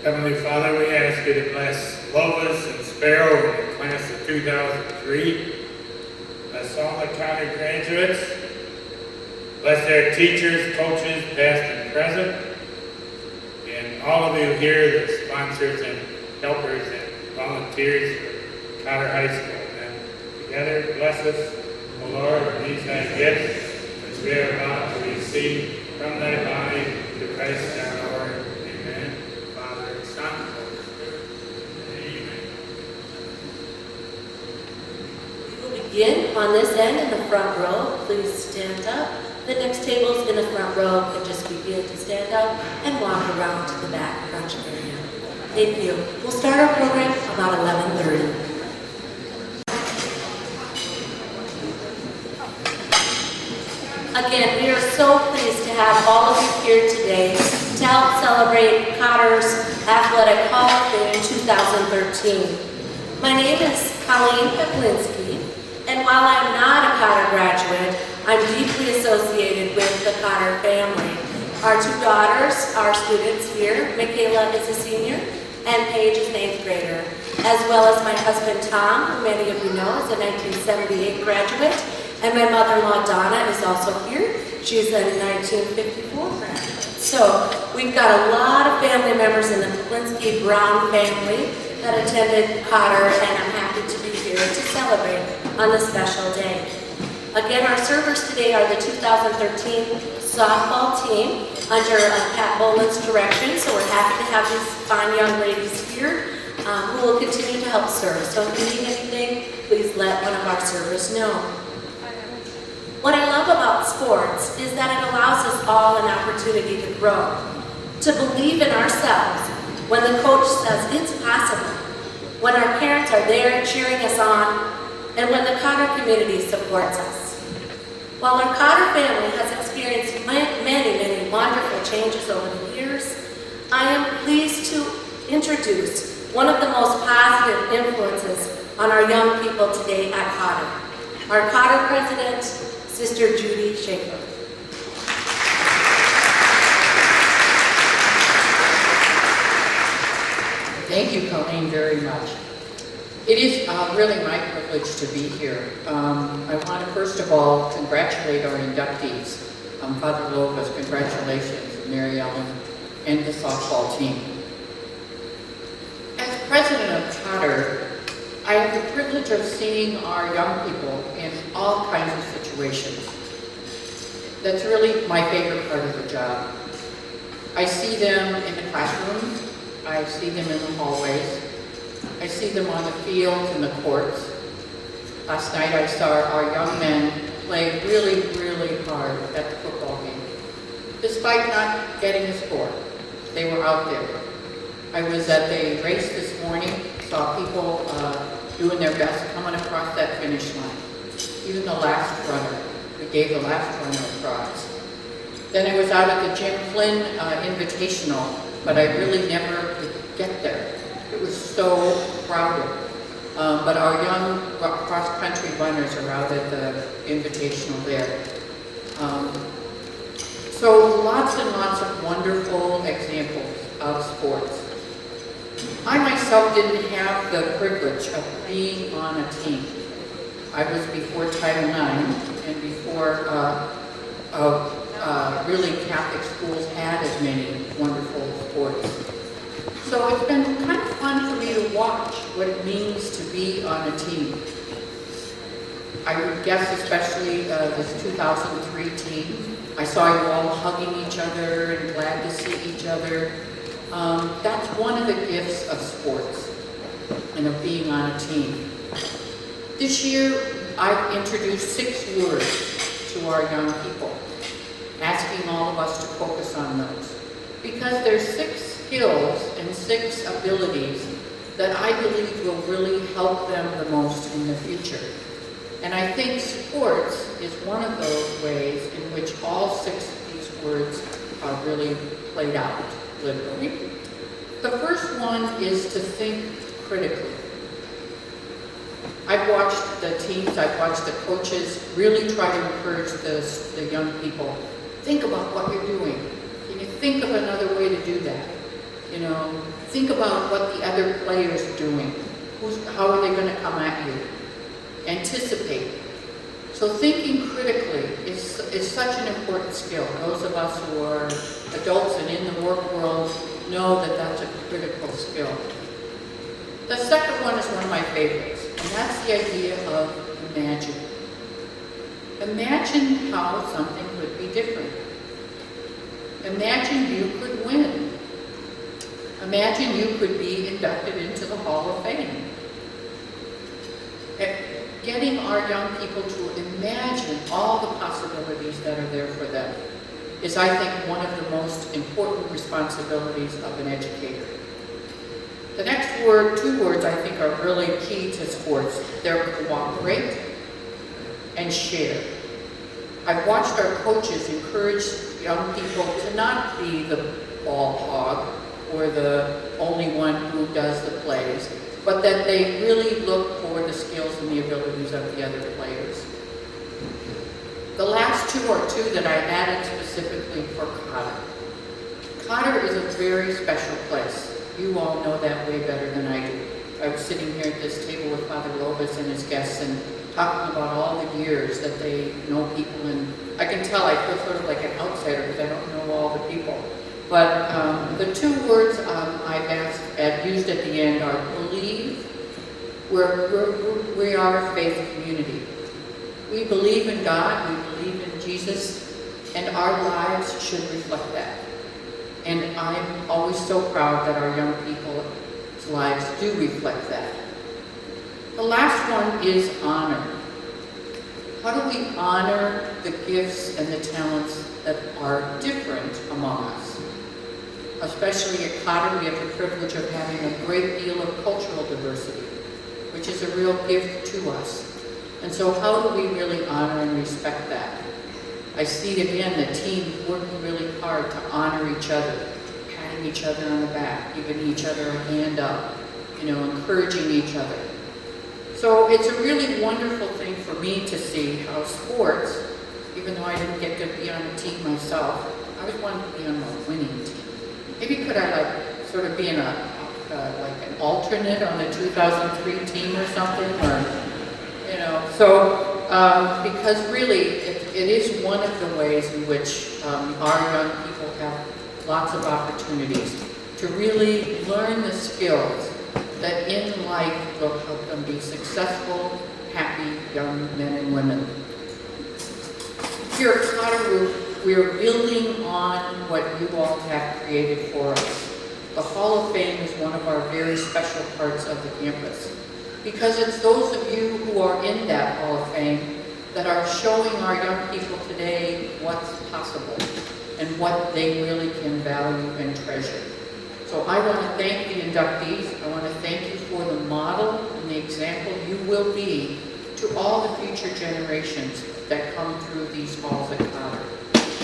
Heavenly Father, we ask you to bless Lois and Sparrow in the class of 2003. Bless all the Cotter graduates. Bless their teachers, coaches, past and present. And all of you here, the sponsors and helpers and volunteers for Cotter High School. And together, bless us, O Lord, for these thy gifts, which we are about to receive from thy body, through Christ our Lord. Amen. Father and Son, Holy Spirit. Amen. We will begin on this end in the front row. Please stand up. The next tables in the front row can just begin to stand up and walk around to the back lunch area. Thank you. We'll start our program about 11:30. Again, we are so pleased to have all of you here today to help celebrate Cotter's Athletic Hall of Fame 2013. My name is Colleen Peplinski, and while I'm not a Cotter graduate, I'm deeply associated with the Cotter family. Our two daughters are students here. Michaela is a senior, and Paige is an 8th grader, as well as my husband Tom, who many of you know is a 1978 graduate, and my mother-in-law Donna is also here. She's a 1954 graduate. So we've got a lot of family members in the Peplinski Brown family that attended Cotter, and I'm happy to be here to celebrate on this special day. Again, our servers today are the 2013 softball team under Pat Boland's direction, so we're happy to have these fine young ladies here who will continue to help serve. So if you need anything, please let one of our servers know. What I love about sports is that it allows us all an opportunity to grow, to believe in ourselves when the coach says it's possible, when our parents are there cheering us on, and when the Cotter community supports us. While our Cotter family has experienced many wonderful changes over the years, I am pleased to introduce one of the most positive influences on our young people today at Cotter, our Cotter president, Sister Judy Schaefer. Thank you, Colleen, very much. It is really my privilege to be here. I want to first of all congratulate our inductees. Father Lopez, congratulations, Mary Ellen, and the softball team. As president of Cotter, I have the privilege of seeing our young people in all kinds of situations. That's really my favorite part of the job. I see them in the classrooms, I see them in the hallways, I see them on the fields and the courts. Last night I saw our young men play really hard at the football game. Despite not getting a score, they were out there. I was at the race this morning, saw people doing their best coming across that finish line. Even the last runner, we gave the last runner a prize. Then I was out at the Jim Flynn Invitational, but I really never could get there. It was so crowded. But our young cross-country runners are out at the Invitational there. So lots and lots of wonderful examples of sports. I myself didn't have the privilege of being on a team. I was before Title IX and before really Catholic schools had as many wonderful sports. So it's been kind of fun for me to watch what it means to be on a team. I would guess especially this 2003 team. I saw you all hugging each other and glad to see each other. That's one of the gifts of sports and of being on a team. This year, I've introduced 6 words to our young people, asking all of us to focus on those. Because there's 6 skills and 6 abilities that I believe will really help them the most in the future. And I think sports is one of those ways in which all 6 of these words are really played out, literally. The first one is to think critically. I've watched the teams, I've watched the coaches really try to encourage the young people. Think about what you're doing. Can you think of another way to do that? You know, think about what the other players are doing. How are they going to come at you? Anticipate. So thinking critically is such an important skill. Those of us who are adults and in the work world know that that's a critical skill. The second one is one of my favorites, and that's the idea of imagine. Imagine how something could be different. Imagine you could win. Imagine you could be inducted into the Hall of Fame. Getting our young people to imagine all the possibilities that are there for them is, I think, one of the most important responsibilities of an educator. The next word, 2 words, I think are really key to sports. They're cooperate and share. I've watched our coaches encourage young people to not be the ball hog or the only one who does the plays, but that they really look for the skills and the abilities of the other players. The last 2 are 2 that I added specifically for Cotter. Cotter is a very special place. You all know that way better than I do. I was sitting here at this table with Father Lobos and his guests and talking about all the years that they know people, and I can tell I feel sort of like an outsider because I don't know all the people. But the 2 words I've used at the end are believe. We are a faith community. We believe in God, we believe in Jesus, and our lives should reflect that. And I'm always so proud that our young people's lives do reflect that. The last one is honor. How do we honor the gifts and the talents that are different among us? Especially at Cotter, we have the privilege of having a great deal of cultural diversity, which is a real gift to us. And so how do we really honor and respect that? I see again the team working really hard to honor each other, patting each other on the back, giving each other a hand up, encouraging each other. So it's a really wonderful thing for me to see how sports, even though I didn't get to be on a team myself, I always wanted to be on a winning team. Maybe could I sort of be in like an alternate on the 2003 team or something, or because really it is one of the ways in which our young people have lots of opportunities to really learn the skills that in life will help them be successful, happy young men and women. Here at Cotter, we're building on what you all have created for us. The Hall of Fame is one of our very special parts of the campus, because it's those of you who are in that Hall of Fame that are showing our young people today what's possible and what they really can value and treasure. So I want to thank the inductees. I want to thank you for the model and the example you will be to all the future generations that come through these halls at Cotter.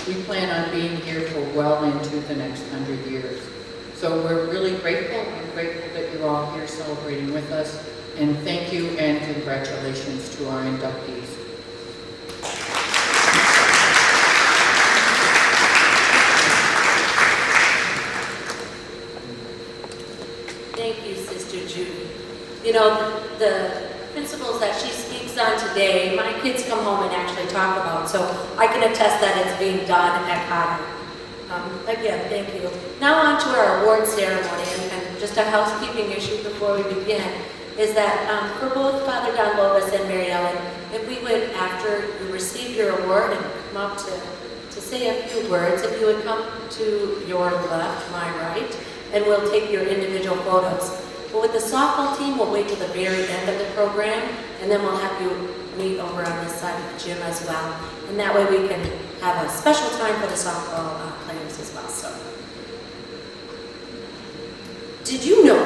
We plan on being here for well into the next 100 years. So we're really grateful. I'm grateful that you're all here celebrating with us. And thank you and congratulations to our inductees. Thank you, Sister Judy. The principles that she speaks on today, my kids come home and actually talk about, so I can attest that it's being done at Cotter. Again, thank you. Now on to our award ceremony, and just a housekeeping issue before we begin, is that for both Father Don Lobos and Mary Ellen, if we would, after you receive your award and come up to say a few words, if you would come to your left, my right, and we'll take your individual photos. But with the softball team, we'll wait till the very end of the program, and then we'll have you meet over on this side of the gym as well. And that way we can have a special time for the softball players as well. So, did you know,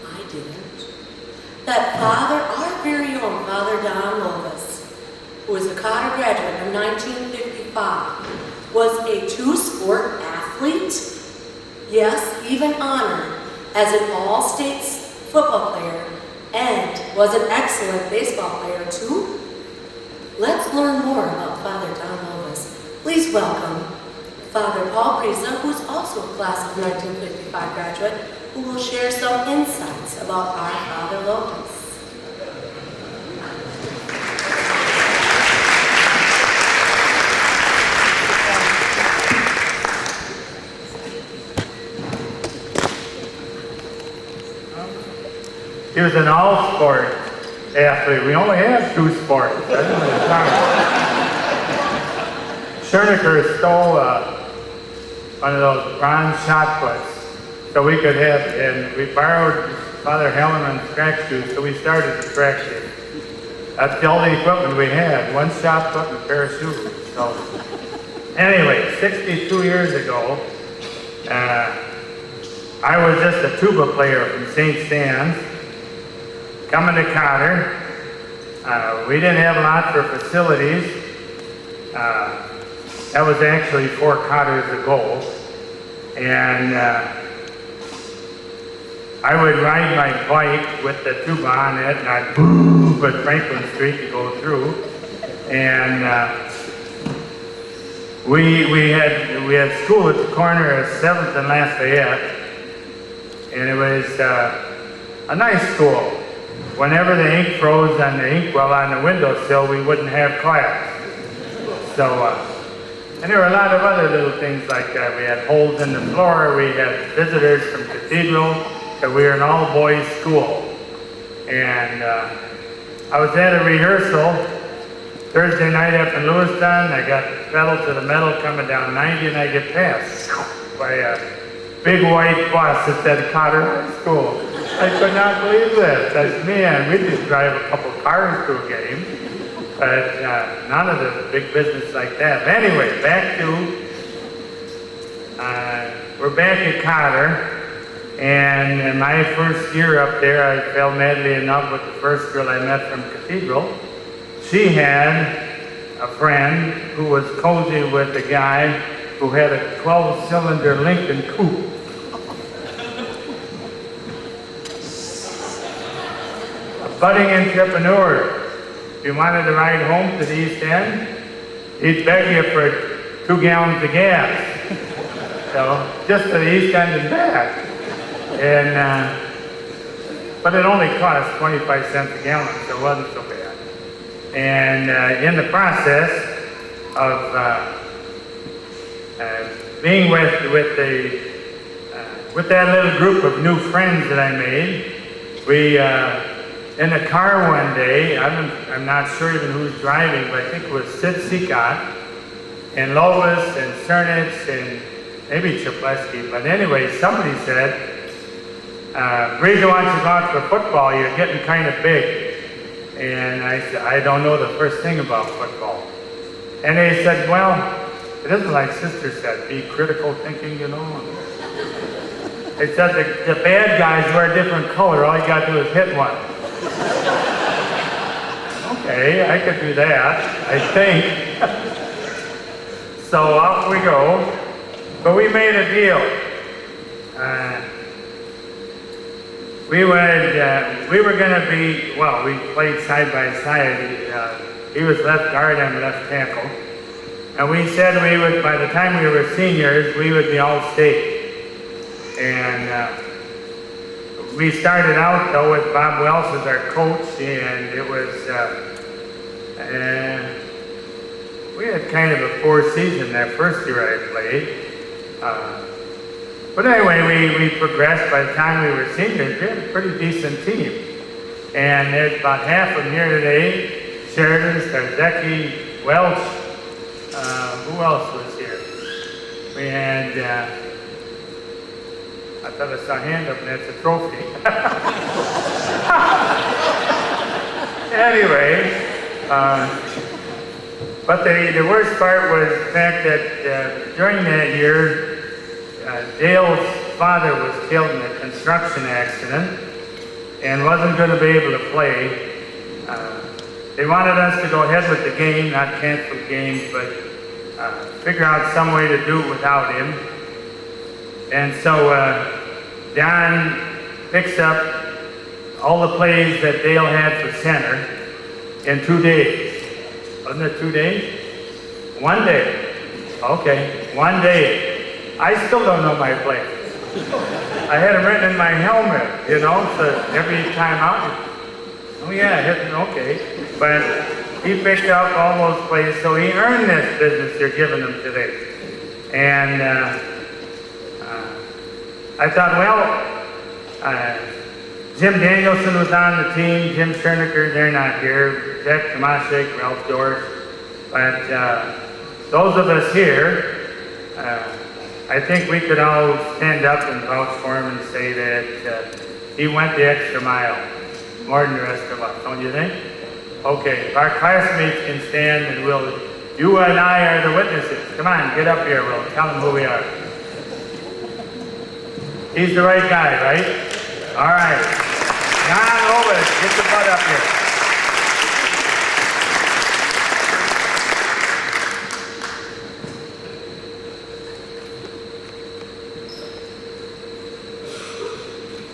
I didn't, that our very own Father Don Lobos, who was a Cotter graduate in 1955, was a 2-sport athlete? Yes, even honored as an all-states football player, and was an excellent baseball player too? Let's learn more about Father Don Lobos. Please welcome Father Paul Priza, who is also a class of 1955 graduate, who will share some insights about our Father Lopez. He was an all-sport athlete. We only have 2 sports. Schoenecker stole one of those bronze shot puts so we could have, and we borrowed Father Hellerman's track shoes, so we started the track shoes. That's the only equipment we had, 1 shot put and a pair of shoes. So anyway, 62 years ago, I was just a tuba player from St. Stan's, coming to Cotter. We didn't have a lot for facilities. That was actually 4 Cotters ago. And I would ride my bike with the tuba on it, and I'd boom at Franklin Street to go through. And we had school at the corner of 7th and Lafayette, and it was a nice school. Whenever the ink froze on the inkwell on the windowsill, we wouldn't have class. So, and there were a lot of other little things like that. We had holes in the floor, we had visitors from Cathedral, because we were an all-boys school. And I was at a rehearsal Thursday night up in Lewiston. I got pedal to the metal coming down 90, and I get passed by a big white bus that said Cotter High School. I could not believe this. That's me, and we just drive a couple cars to a game, but none of the big business like that. But anyway, back to, we're back at Cotter, and in my first year up there, I fell madly in love with the first girl I met from Cathedral. She had a friend who was cozy with a guy who had a 12-cylinder Lincoln coupe. Budding entrepreneur. If you wanted to ride home to the East End, he'd beg you for 2 gallons of gas. So, just to the East End and back. And, but it only cost 25 cents a gallon, so it wasn't so bad. And in the process of being with that little group of new friends that I made, we, in the car one day, I'm not sure even who's driving, but I think it was Sid Seacott, and Lovis, and Cernitz, and maybe Chapleski. But anyway, somebody said, Breezer wants you to go out for football, you're getting kind of big. And I said, I don't know the first thing about football. And they said, well, it isn't like Sister said, be critical thinking, you know. They said the bad guys wear a different color, all you gotta do is hit one. Okay, I could do that, I think. So off we go. But we made a deal. We were going to be, well, we played side by side. He was left guard and left tackle. And we said we would, by the time we were seniors, we would be all state. And we started out, though, with Bob Welsh as our coach, and it was, we had kind of a poor season that first year I played. But anyway, we progressed. By the time we were seniors, we had a pretty decent team. And there's about half of them here today. Sheridan, Starzecki, Welch, who else was here? We had, I thought I saw a hand up and that's a trophy. Anyway, but the worst part was the fact that during that year, Dale's father was killed in a construction accident and wasn't going to be able to play. They wanted us to go ahead with the game, not cancel the games, but figure out some way to do it without him. And so Don picks up all the plays that Dale had for center in 2 days. Wasn't it 2 days? 1 day. Okay, one day. I still don't know my place. I had it written in my helmet, you know, so every time out, oh yeah, okay. But he picked up all those places, so he earned this business you're giving him today. And I thought, well, Jim Danielson was on the team, Jim Cherniker, they're not here, Jack Tomaszek, Ralph George, but those of us here, I think we could all stand up and vouch for him and say that he went the extra mile, more than the rest of us, don't you think? Okay, if our classmates can stand and you and I are the witnesses. Come on, get up here, we'll tell them who we are. He's the right guy, right? All right. John Ovis, get the butt up here.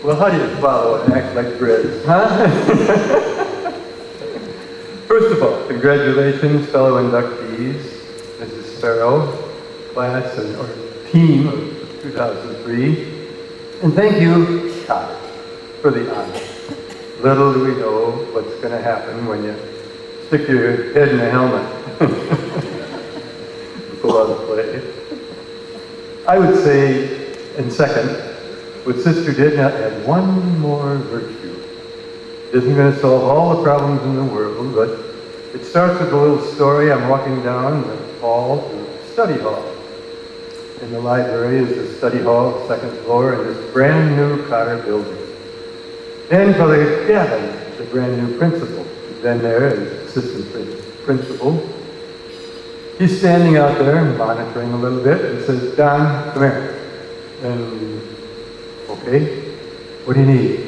Well, how do you follow and act like bread, huh? First of all, congratulations, fellow inductees, Mrs. Sparrow, class or team of 2003. And thank you, Cotter, for the honor. Little do we know what's going to happen when you stick your head in a helmet. Go out and play. I would say, and second, what Sister did not add one more virtue. Isn't going to solve all the problems in the world, but it starts with a little story. I'm walking down the hall to the study hall. In the library is the study hall, second floor, in this brand new Cotter building. And Father Gavin, the brand new principal, who's been there as assistant principal. He's standing out there monitoring a little bit and says, "Don, come here." And okay, what do you need?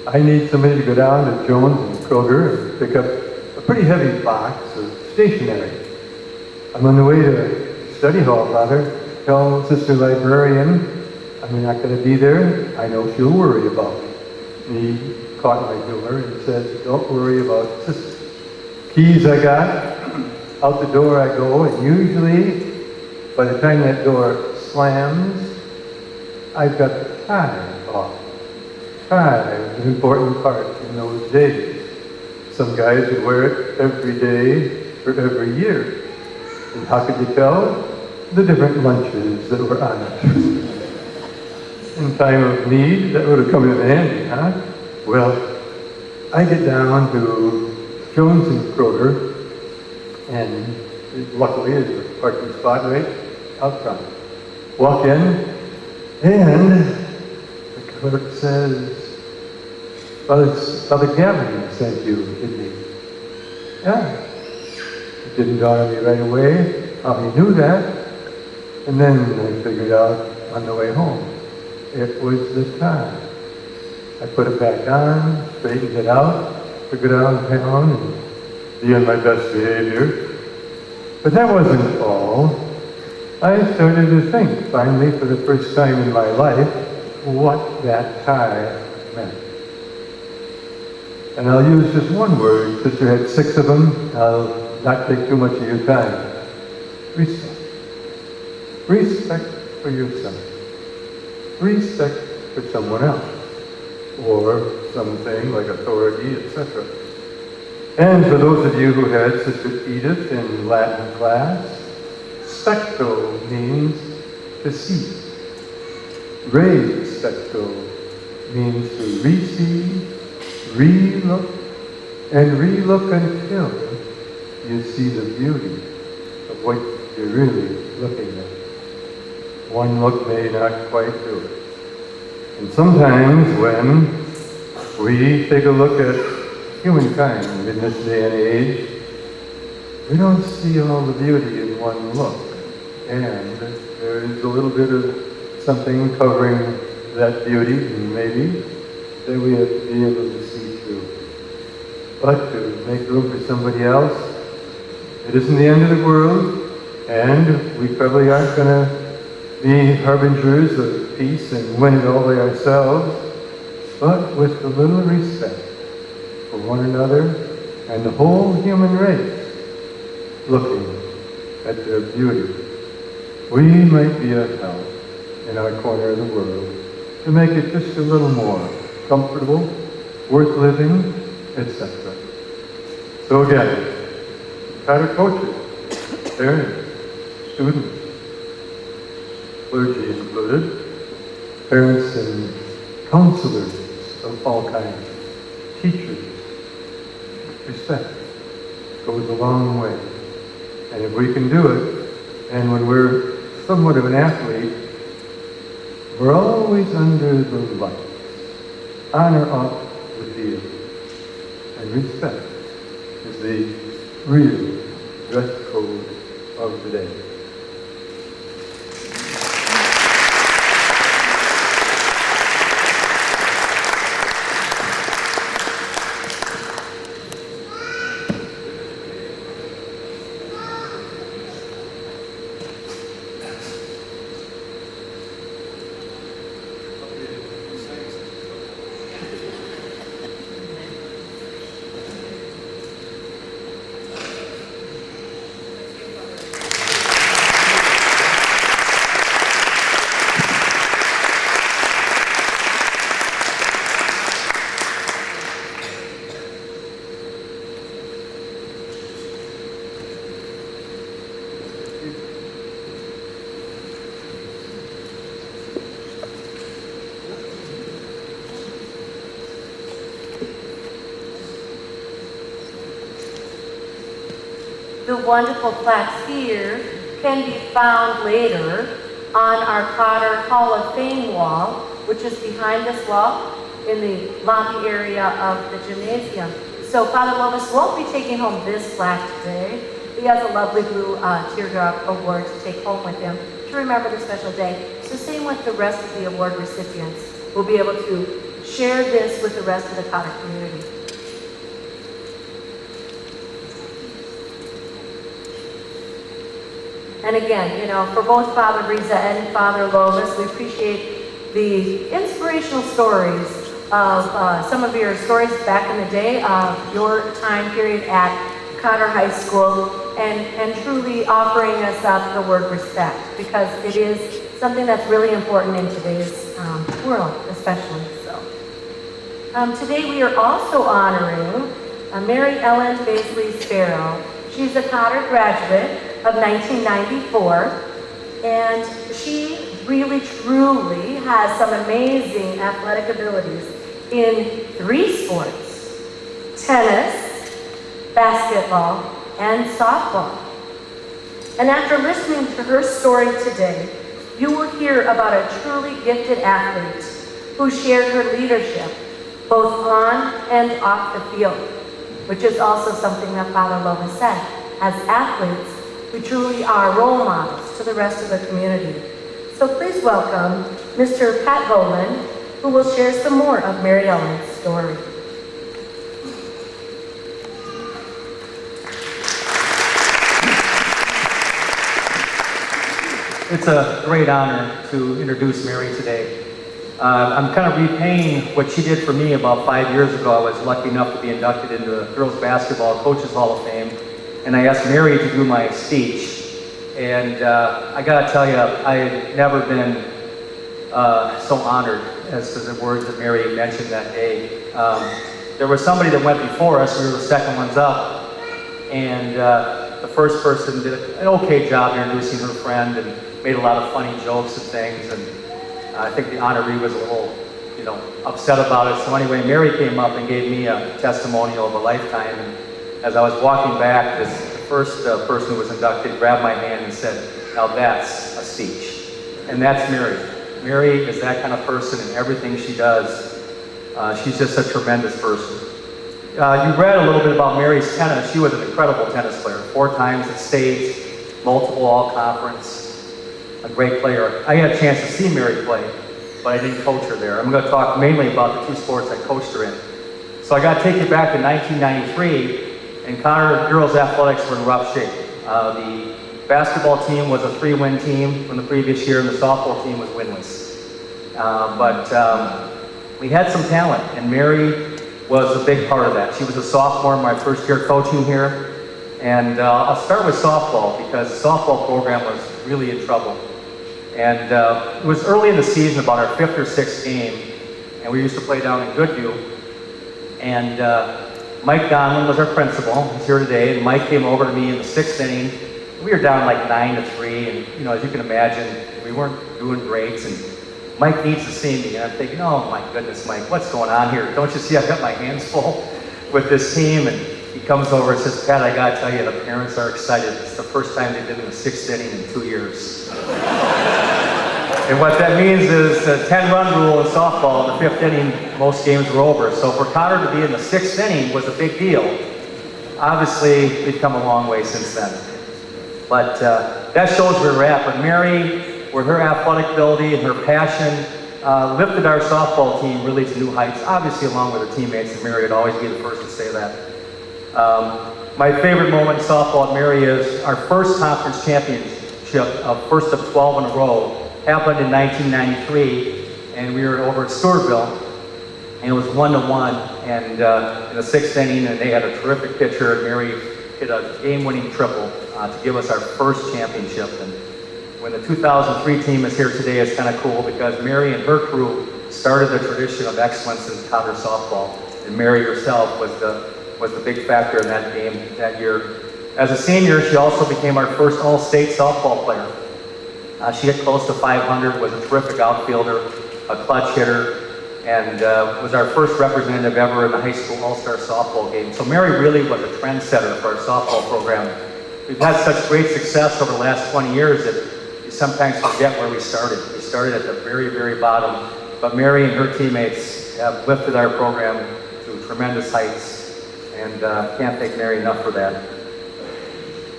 I need somebody to go down to Jones and Kroger and pick up a pretty heavy box of stationery. I'm on the way to study hall, Father. Tell Sister Librarian I'm not going to be there. I know she'll worry about me. And he caught my humor and said, "Don't worry about Sister. Keys I got, out the door I go, and usually by the time that door slams, I've got the tie off. Tie was an important part in those days. Some guys would wear it every day for every year. And how could you tell? The different lunches that were on it. In time of need, that would have come in handy, huh? Well, I get down to Jones and Kroger, and luckily there's a parking spot right out front. Walk in, and the clerk says, Father Gavin sent you, didn't he? Yeah. It didn't dawn on me right away how he knew that. And then I figured out on the way home, it was the tie. I put it back on, straightened it out, took it downtown, and be on my best behavior. But that wasn't all. I started to think, finally, for the first time in my life, what that tie meant. And I'll use just one word. Sister had 6 of them. I'll not take too much of your time. Respect. Respect for yourself. Respect for someone else. Or something like authority, etc. And for those of you who had Sister Edith in Latin class, specto means to see. Re specto means to receive, re-look, and re-look until you see the beauty of what you're really looking at. One look may not quite do it. And sometimes when we take a look at humankind in this day and age, we don't see all the beauty in one look. And there is a little bit of something covering that beauty, maybe, that we have to be able to see through. But to make room for somebody else, it isn't the end of the world, and we probably aren't going to be harbingers of peace and win it all by ourselves, but with a little respect for one another and the whole human race, looking at their beauty we might be a help in our corner of the world to make it just a little more comfortable, worth living, etc. So again, Cotter coaches, parents, students, clergy included, parents and counselors of all kinds, teachers, respect goes a long way. And if we can do it, and when we're somewhat of an athlete, we're always under the lights, on or off the field. And respect is the real dress code of the day. The wonderful plaques here can be found later on our Cotter Hall of Fame wall, which is behind this wall in the lobby area of the gymnasium. So Father Lovis won't be taking home this plaque today. He has a lovely blue teardrop award to take home with him to remember the special day. So same with the rest of the award recipients. We'll be able to share this with the rest of the Cotter community. And again, you know, for both Father Riza and Father Lovis, we appreciate the inspirational stories of some of your stories back in the day of your time period at Cotter High School and truly offering us up the word respect, because it is something that's really important in today's world, especially so. Today we are also honoring Mary Ellen Baisley Sparrow. She's a Cotter graduate of 1994, and she really truly has some amazing athletic abilities in 3 sports: tennis, basketball, and softball. And after listening to her story today, you will hear about a truly gifted athlete who shared her leadership both on and off the field, which is also something that Father Lovis said. As athletes, we truly are role models to the rest of the community. So please welcome Mr. Pat Boland, who will share some more of Mary Ellen's story. It's a great honor to introduce Mary today. I'm kind of repaying what she did for me about 5 years ago. I was lucky enough to be inducted into the Girls Basketball Coaches Hall of Fame, and I asked Mary to do my speech. And I gotta tell you, I've never been so honored as to the words that Mary mentioned that day. There was somebody that went before us. We were the second ones up, and the first person did an okay job introducing her friend and made a lot of funny jokes and things, and I think the honoree was a little, upset about it. So anyway, Mary came up and gave me a testimonial of a lifetime, and as I was walking back, the first person who was inducted grabbed my hand and said, "Now that's a speech." And that's Mary. Mary is that kind of person in everything she does. She's just a tremendous person. You read a little bit about Mary's tennis. She was an incredible tennis player, 4 times at state, multiple all-conference, a great player. I had a chance to see Mary play, but I didn't coach her there. I'm going to talk mainly about the 2 sports I coached her in. So I got to take you back to 1993, and Cotter girls athletics were in rough shape. The basketball team was a 3-win team from the previous year, and the softball team was winless. But we had some talent, and Mary was a big part of that. She was a sophomore in my first year coaching here, and I'll start with softball because the softball program was really in trouble. And it was early in the season, about our 5th or 6th game, and we used to play down in Goodview. And Mike Donlin was our principal. He's here today. And Mike came over to me in the 6th inning. We were down like 9-3, and you know, as you can imagine, we weren't doing great. And Mike needs to see me, and I'm thinking, oh my goodness, Mike, what's going on here? Don't you see I've got my hands full with this team? And he comes over and says, Pat, I gotta tell you, the parents are excited. It's the first time they've been in the 6th inning in 2 years. And what that means is the 10-run rule in softball, in the 5th inning, most games were over. So for Cotter to be in the 6th inning was a big deal. Obviously, we've come a long way since then. But that shows where we're at. But Mary, with her athletic ability and her passion, lifted our softball team really to new heights, obviously along with her teammates, and Mary would always be the first to say that. My favorite moment in softball at Mary is our first conference championship, first of 12 in a row, happened in 1993, and we were over at Stewartville, and it was 1-1, and in the 6th inning, and they had a terrific pitcher, and Mary hit a game-winning triple to give us our first championship. And when the 2003 team is here today, it's kind of cool because Mary and her crew started the tradition of excellence in Cotter softball, and Mary herself was the big factor in that game that year. As a senior, she also became our first all-state softball player. She hit close to 500, was a terrific outfielder, a clutch hitter, and was our first representative ever in the high school all-star softball game. So Mary really was a trendsetter for our softball program. We've had such great success over the last 20 years that you sometimes forget where we started. We started at the very, very bottom, but Mary and her teammates have lifted our program to tremendous heights, and can't thank Mary enough for that.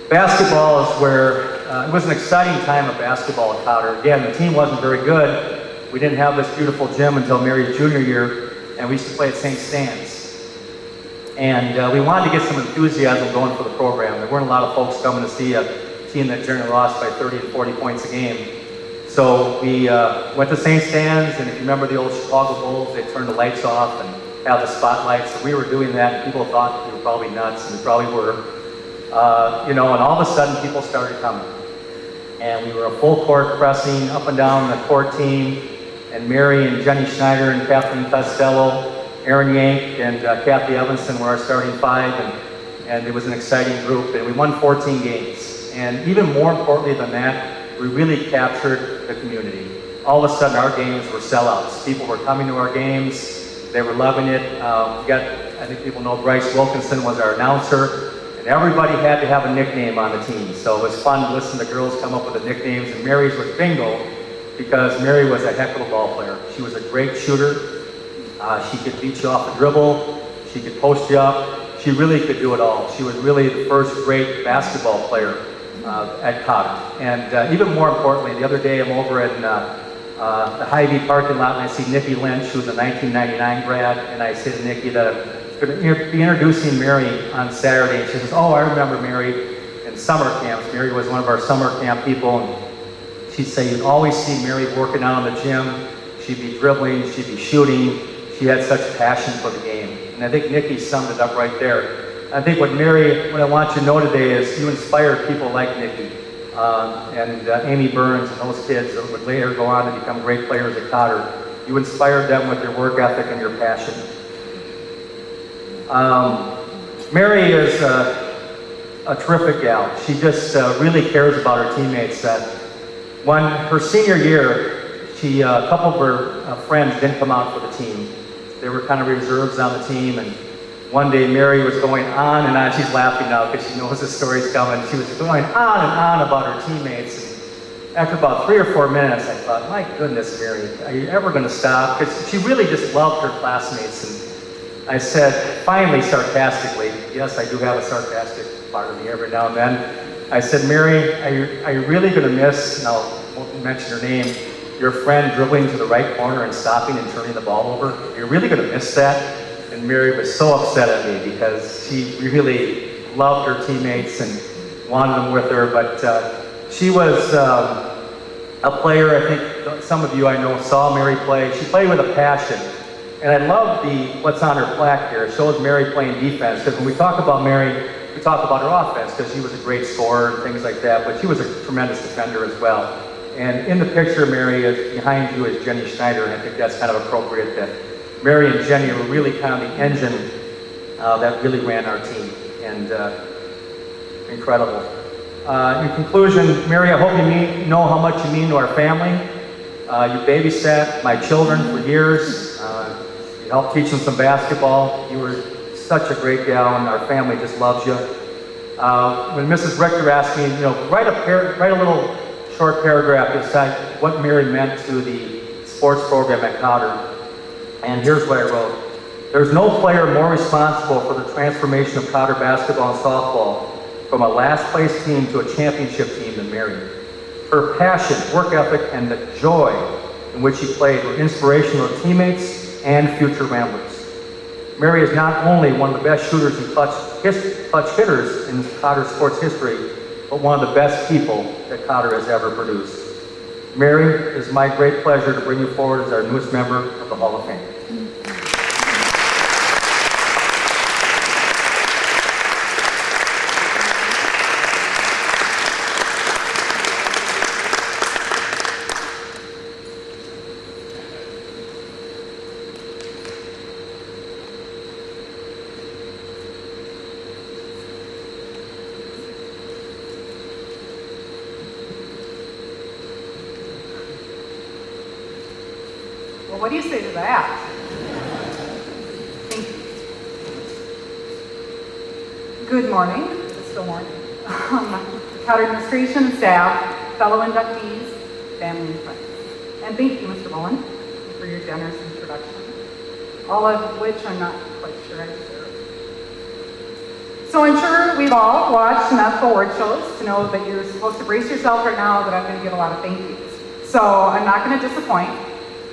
Basketball is where, it was an exciting time of basketball at Cotter. Again, the team wasn't very good. We didn't have this beautiful gym until Mary's junior year, and we used to play at St. Stan's. And we wanted to get some enthusiasm going for the program. There weren't a lot of folks coming to see a team that generally lost by 30 to 40 points a game. So we went to St. Stan's, and if you remember the old Chicago Bulls, they turned the lights off and have the spotlights. So we were doing that, and people thought we were probably nuts, and we probably were. And all of a sudden people started coming. And we were a full court pressing up and down the court team, and Mary and Jenny Schneider and Kathleen Costello, Aaron Yank and Kathy Evanson were our starting 5, and it was an exciting group, and we won 14 games. And even more importantly than that, we really captured the community. All of a sudden our games were sellouts. People were coming to our games, they were loving it. I think people know Bryce Wilkinson was our announcer. And everybody had to have a nickname on the team. So it was fun to listen to girls come up with the nicknames, and Mary's was Bingo, because Mary was a heck of a ball player. She was a great shooter. She could beat you off the dribble. She could post you up. She really could do it all. She was really the first great basketball player at Cotter. And even more importantly, the other day I'm over in the Hy-Vee parking lot, and I see Nikki Lynch, who's a 1999 grad, and I say to Nikki that going to be introducing Mary on Saturday, and she says, oh, I remember Mary in summer camps. Mary was one of our summer camp people, and she'd say you'd always see Mary working out in the gym. She'd be dribbling, she'd be shooting. She had such passion for the game. And I think Nikki summed it up right there. I think what I want you to know today is you inspired people like Nikki and Amy Burns and those kids that would later go on to become great players at Cotter. You inspired them with your work ethic and your passion. Mary is a terrific gal. She just really cares about her teammates. When her senior year, a couple of her friends didn't come out for the team. They were kind of reserves on the team, and one day Mary was going on and on. She's laughing now because she knows the story's coming. She was going on and on about her teammates. And after about 3 or 4 minutes, I thought, my goodness, Mary, are you ever going to stop? Because she really just loved her classmates. And I said, finally, sarcastically, yes, I do have a sarcastic part of me every now and then. I said, Mary, are you really going to miss, and I won't mention her name, your friend dribbling to the right corner and stopping and turning the ball over? Are you really going to miss that? And Mary was so upset at me because she really loved her teammates and wanted them with her. But she was a player. I think some of you I know saw Mary play. She played with a passion. And I love what's on her plaque here. It shows Mary playing defense. Because when we talk about Mary, we talk about her offense because she was a great scorer and things like that, but she was a tremendous defender as well. And in the picture, Mary, is behind you is Jenny Schneider, and I think that's kind of appropriate that Mary and Jenny were really kind of the engine that really ran our team, and incredible. In conclusion, Mary, I hope you know how much you mean to our family. You babysat my children for years. You helped teach them some basketball. You were such a great gal, and our family just loves you. When Mrs. Richter asked me, write a little short paragraph that said what Mary meant to the sports program at Cotter, and here's what I wrote. There's no player more responsible for the transformation of Cotter basketball and softball from a last place team to a championship team than Mary. Her passion, work ethic, and the joy in which she played were inspirational to teammates and future Ramblers. Mary is not only one of the best shooters and clutch hitters in Cotter sports history, but one of the best people that Cotter has ever produced. Mary, it is my great pleasure to bring you forward as our newest member of the Hall of Fame. Well, what do you say to that? Thank you. Good morning. It's still morning. Cotter administration and staff, fellow inductees, family and friends. And thank you, Mr. Mullen, for your generous introduction, all of which I'm not quite sure I deserve. So I'm sure we've all watched enough award shows to know that you're supposed to brace yourself right now that I'm going to get a lot of thank yous. So I'm not going to disappoint.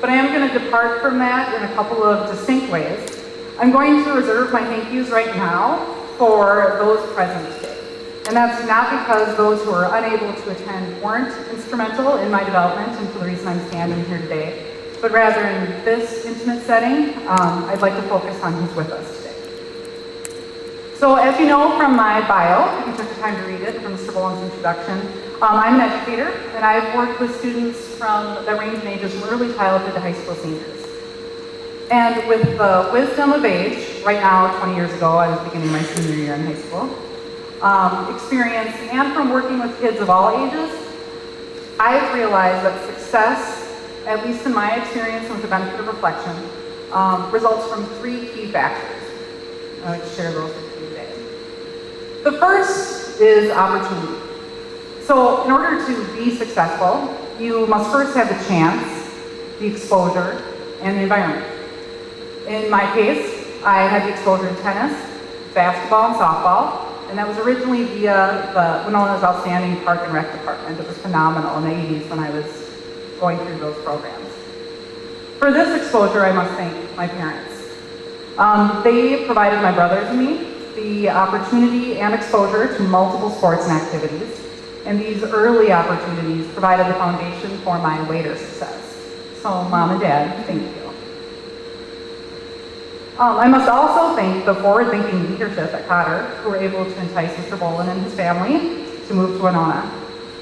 But I am going to depart from that in a couple of distinct ways. I'm going to reserve my thank yous right now for those present today. And that's not because those who are unable to attend weren't instrumental in my development and for the reason I'm standing here today, but rather in this intimate setting, I'd like to focus on who's with us today. So as you know from my bio, if you took the time to read it, from Mr. Boland's introduction, I'm an educator, and I've worked with students that range in ages from early childhood to high school seniors. And with the wisdom of age, right now, 20 years ago, I was beginning my senior year in high school, experience, and from working with kids of all ages, I've realized that success, at least in my experience and with the benefit of reflection, results from three key factors. I would share those with you today. The first is opportunity. So in order to be successful, you must first have the chance, the exposure, and the environment. In my case, I had the exposure in tennis, basketball, and softball, and that was originally via the Winona's Outstanding Park and Rec Department. It was phenomenal in the 80s when I was going through those programs. For this exposure, I must thank my parents. They provided my brothers and me the opportunity and exposure to multiple sports and activities. And these early opportunities provided the foundation for my later success. So Mom and Dad, thank you. I must also thank the forward-thinking leadership at Cotter who were able to entice Mr. Boland and his family to move to Winona.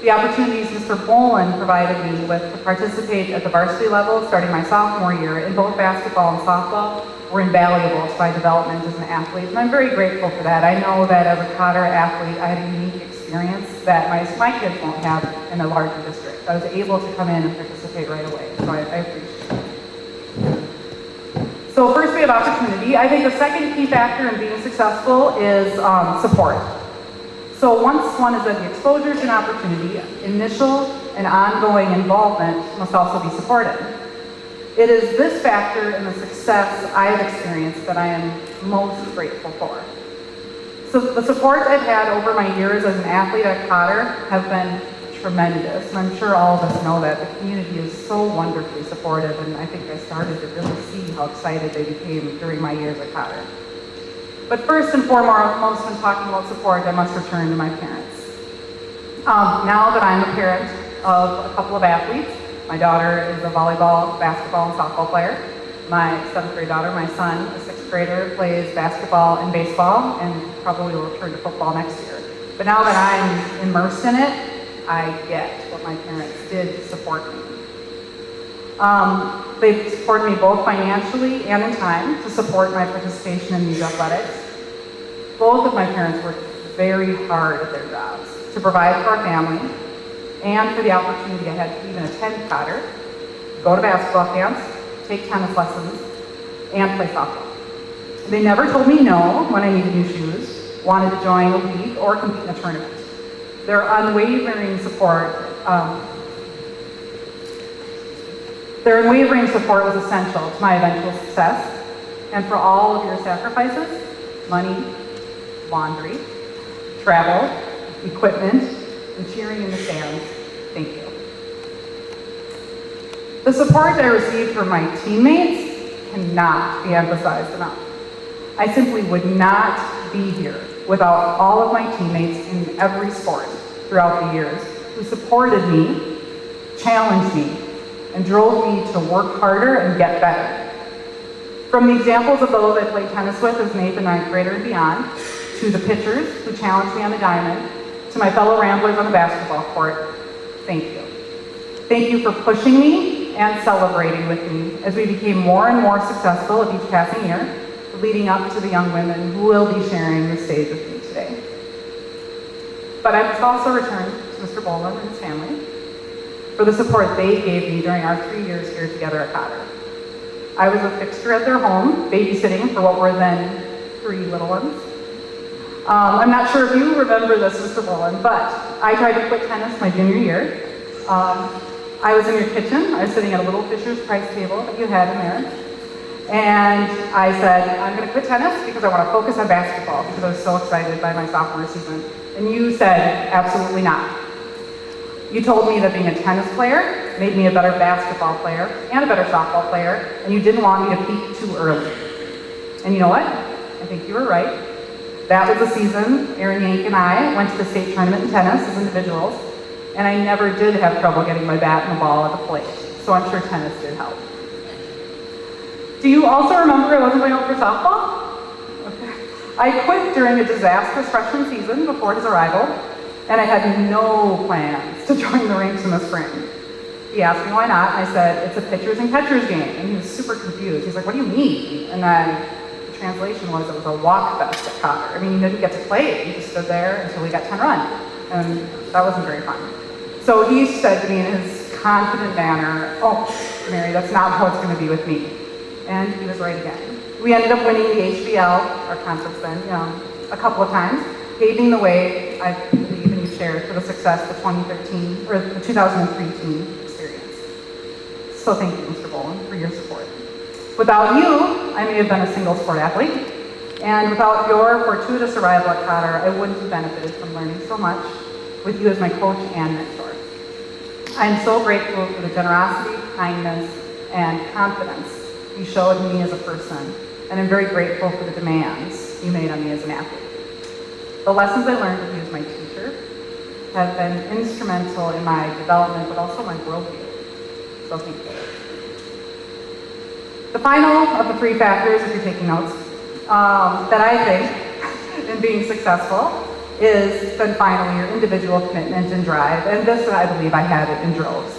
The opportunities Mr. Boland provided me with to participate at the varsity level starting my sophomore year in both basketball and softball were invaluable to my development as an athlete, and I'm very grateful for that. I know that as a Cotter athlete, I had a unique experience that my kids won't have in a larger district. I was able to come in and participate right away, so I appreciate it. So first we have opportunity. I think the second key factor in being successful is support. So once one is at the exposure to an opportunity, initial and ongoing involvement must also be supported. It is this factor in the success I have experienced that I am most grateful for. So the support I've had over my years as an athlete at Cotter have been tremendous, and I'm sure all of us know that. The community is so wonderfully supportive, and I think I started to really see how excited they became during my years at Cotter. But first and foremost, when talking about support, I must return to my parents. Now that I'm a parent of a couple of athletes, my daughter is a volleyball, basketball, and softball player. My 7th grade daughter, my son, a 6th grader plays basketball and baseball and probably will return to football next year. But now that I'm immersed in it, I get what my parents did to support me. They supported me both financially and in time to support my participation in these athletics. Both of my parents worked very hard at their jobs to provide for our family and for the opportunity I had to even attend Cotter, go to basketball camps, take tennis lessons, and play softball. They never told me no when I needed new shoes, wanted to join a league, or compete in a tournament. Their unwavering support was essential to my eventual success, and for all of your sacrifices, money, laundry, travel, equipment, and cheering in the stands, thank you. The support I received from my teammates cannot be emphasized enough. I simply would not be here without all of my teammates in every sport throughout the years who supported me, challenged me, and drove me to work harder and get better. From the examples of those I played tennis with as an 8th and 9th grader and beyond, to the pitchers who challenged me on the diamond, to my fellow Ramblers on the basketball court, thank you. Thank you for pushing me and celebrating with me as we became more and more successful at each passing year, leading up to the young women who will be sharing the stage with me today. But I must also return to Mr. Boland and his family for the support they gave me during our 3 years here together at Cotter. I was a fixture at their home, babysitting for what were then 3 little ones. I'm not sure if you remember this, Mr. Boland, but I tried to quit tennis my junior year. I was in your kitchen. I was sitting at a little Fisher's Price table that you had in there. And I said, I'm going to quit tennis because I want to focus on basketball because I was so excited by my sophomore season. And you said, absolutely not. You told me that being a tennis player made me a better basketball player and a better softball player, and you didn't want me to peak too early. And you know what? I think you were right. That was the season Erin Yank and I went to the state tournament in tennis as individuals, and I never did have trouble getting my bat and the ball at the plate, so I'm sure tennis did help. Do you also remember I wasn't going out for softball? Okay. I quit during a disastrous freshman season before his arrival, and I had no plans to join the ranks in the spring. He asked me why not, and I said, it's a pitchers and catchers game, and he was super confused. He's like, what do you mean? And then the translation was it was a walk fest at Cotter. I mean, you didn't get to play it, you just stood there until we got 10 run, and that wasn't very fun. So he said to me in his confident manner, oh, Mary, that's not how it's going to be with me. And he was right again. We ended up winning the HBL, our conference then, a couple of times, paving the way, I believe, and you shared, for the success of the 2013, or the 2003 team experience. So thank you, Mr. Boland, for your support. Without you, I may have been a single sport athlete, and without your fortuitous arrival at Cotter, I wouldn't have benefited from learning so much with you as my coach and mentor. I am so grateful for the generosity, kindness, and confidence you showed me as a person, and I'm very grateful for the demands you made on me as an athlete. The lessons I learned with you as my teacher have been instrumental in my development, but also my worldview. So thank you. The final of the 3 factors, if you're taking notes, that I think in being successful is then finally your individual commitment and drive, and this I believe I had it in droves.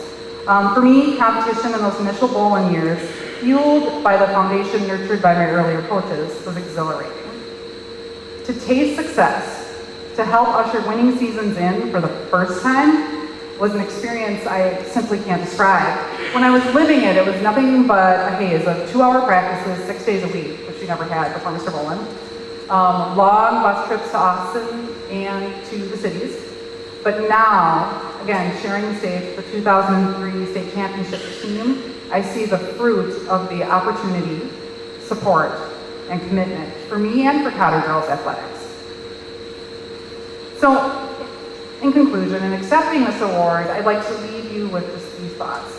For me, competition in those initial Boland years, fueled by the foundation nurtured by my earlier coaches, was exhilarating. To taste success, to help usher winning seasons in for the first time, was an experience I simply can't describe. When I was living it, it was nothing but a haze of 2-hour practices, 6 days a week, which we never had before Mr. Boland, long bus trips to Austin and to the cities. But now, again, sharing the stage with the 2003 state championship team, I see the fruit of the opportunity, support, and commitment for me and for Cotter Girls Athletics. So, in conclusion, in accepting this award, I'd like to leave you with just these thoughts.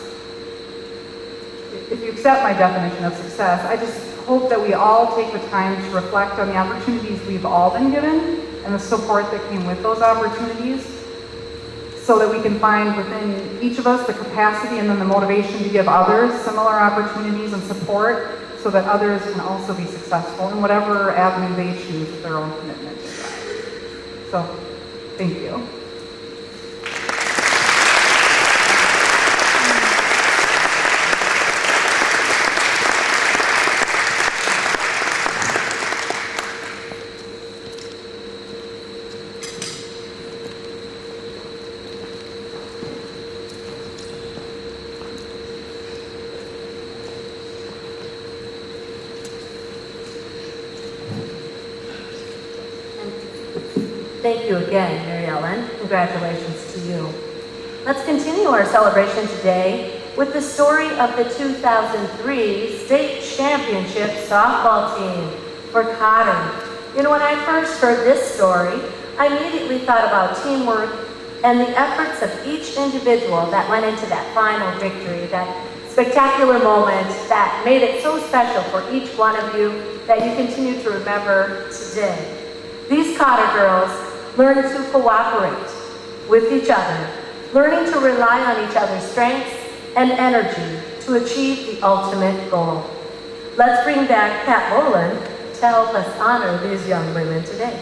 If you accept my definition of success, I just hope that we all take the time to reflect on the opportunities we've all been given and the support that came with those opportunities, so that we can find within each of us the capacity and then the motivation to give others similar opportunities and support so that others can also be successful in whatever avenue they choose with their own commitment to God. So, thank you. Thank you again, Mary Ellen. Congratulations to you. Let's continue our celebration today with the story of the 2003 State Championship softball team for Cotter. You know, when I first heard this story, I immediately thought about teamwork and the efforts of each individual that went into that final victory, that spectacular moment that made it so special for each one of you that you continue to remember today. These Cotter girls learned to cooperate with each other, learning to rely on each other's strengths and energy to achieve the ultimate goal. Let's bring back Pat Boland to help us honor these young women today.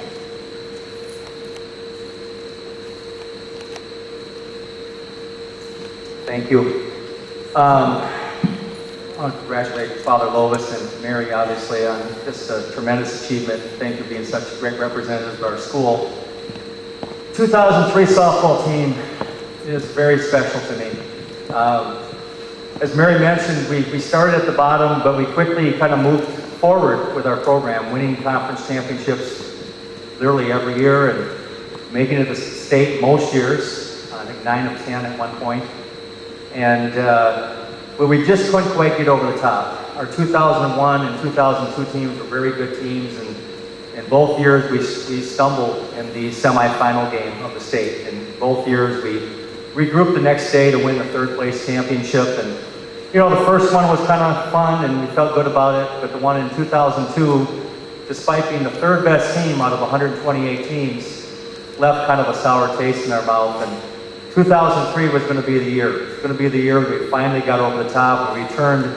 Thank you. I want to congratulate Father Lovis and Mary, obviously, on just a tremendous achievement. Thank you for being such great representatives of our school. 2003 softball team is very special to me. As Mary mentioned, we started at the bottom, but we quickly kind of moved forward with our program, winning conference championships literally every year and making it to state most years, I think 9 of 10 at one point. And but we just couldn't quite get over the top. Our 2001 and 2002 teams were very good teams, and in both years we stumbled in the semifinal game of the state. In both years we regrouped the next day to win the third place championship. And you know, the first one was kind of fun and we felt good about it, but the one in 2002, despite being the third best team out of 128 teams, left kind of a sour taste in our mouth. And 2003 was going to be the year. It's going to be the year we finally got over the top. We returned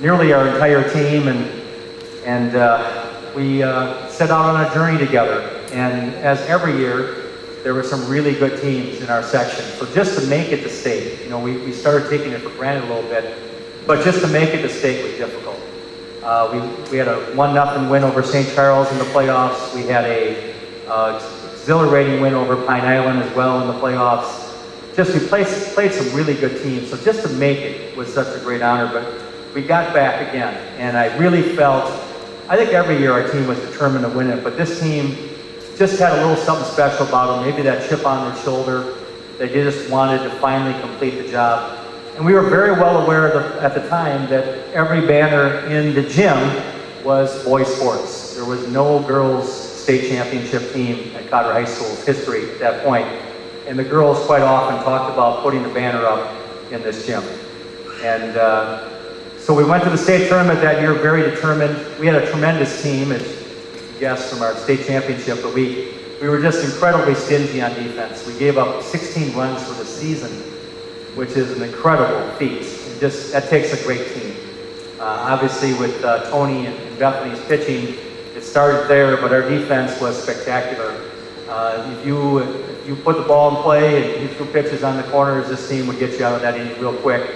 nearly our entire team, and we set out on a journey together. And as every year, there were some really good teams in our section. So just to make it to state, you know, we started taking it for granted a little bit, but just to make it to state was difficult. We had a 1-0 win over St. Charles in the playoffs. We had a exhilarating win over Pine Island as well in the playoffs. Just we played some really good teams, so just to make it was such a great honor. But we got back again, and I really felt, I think every year our team was determined to win it, but this team just had a little something special about them, maybe that chip on their shoulder. They just wanted to finally complete the job. And we were very well aware at the time that every banner in the gym was boys sports. There was no girls state championship team at Cotter High School's history at that point. And the girls quite often talked about putting the banner up in this gym. And so we went to the state tournament that year very determined. We had a tremendous team, as you guessed, from our state championship, but we were just incredibly stingy on defense. We gave up 16 runs for the season, which is an incredible feat. That takes a great team. Obviously with Tony and Bethany's pitching, it started there, but our defense was spectacular. If you put the ball in play and you threw pitches on the corners, this team would get you out of that inning real quick,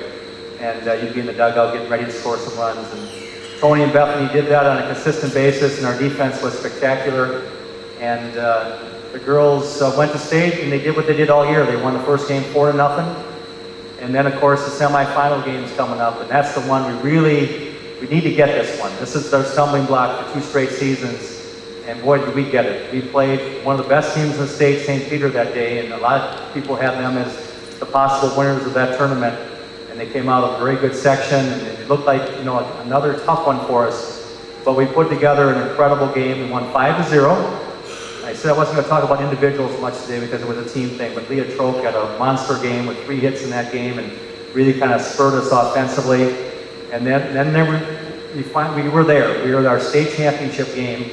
and you'd be in the dugout getting ready to score some runs. And Tony and Bethany did that on a consistent basis, and our defense was spectacular. And the girls went to state, and they did what they did all year. They won the first game 4-0, and then of course the semifinal game's coming up, and that's the one we need to get this one. This is their stumbling block for 2 straight seasons. And boy, did we get it. We played one of the best teams in the state, St. Peter, that day, and a lot of people had them as the possible winners of that tournament. And they came out of a very good section, and it looked like, you know, another tough one for us. But we put together an incredible game. We won 5-0. I said I wasn't going to talk about individuals much today because it was a team thing, but Leah Troke had a monster game with 3 hits in that game and really kind of spurred us offensively. And then we were there. We were at our state championship game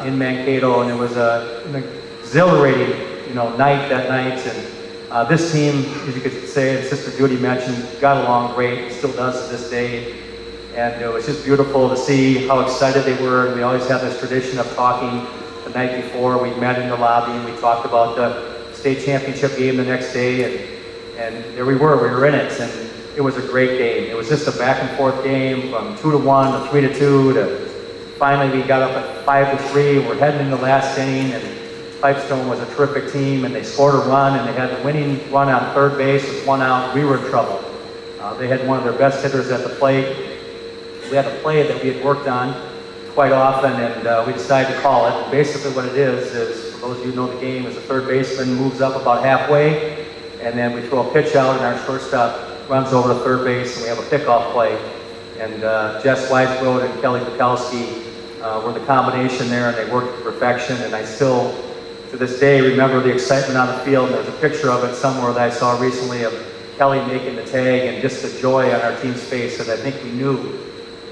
in Mankato, and it was an exhilarating, you know, night that night. And this team, as you could say, and Sister Judy mentioned, got along great. Still does to this day. And it was just beautiful to see how excited they were. And we always have this tradition of talking the night before. We met in the lobby and we talked about the state championship game the next day. And there we were in it. And it was a great game. It was just a back and forth game from 2-1 to 3-2 to finally we got up at 5-3. We're heading in the last inning, and Pipestone was a terrific team, and they scored a run, and they had the winning run on third base with 1 out. We were in trouble. They had one of their best hitters at the plate. We had a play that we had worked on quite often, and we decided to call it. Basically what it is for those of you who know the game, is the third baseman moves up about halfway, and then we throw a pitch out, and our shortstop runs over to third base, and we have a pickoff play. And Jess Weisbrod and Kelly Bukowski were the combination there, and they worked to perfection. And I still, to this day, remember the excitement on the field. And there's a picture of it somewhere that I saw recently of Kelly making the tag, and just the joy on our team's face, because I think we knew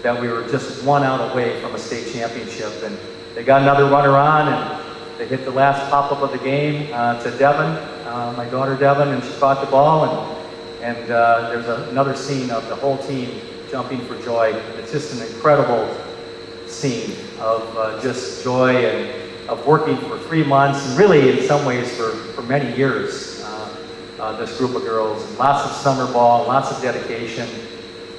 that we were just 1 out away from a state championship. And they got another runner on, and they hit the last pop-up of the game to Devin, my daughter Devin, and she caught the ball. And there's another scene of the whole team jumping for joy. It's just an incredible scene of just joy and of working for 3 months, and really in some ways for many years, this group of girls. And lots of summer ball, lots of dedication,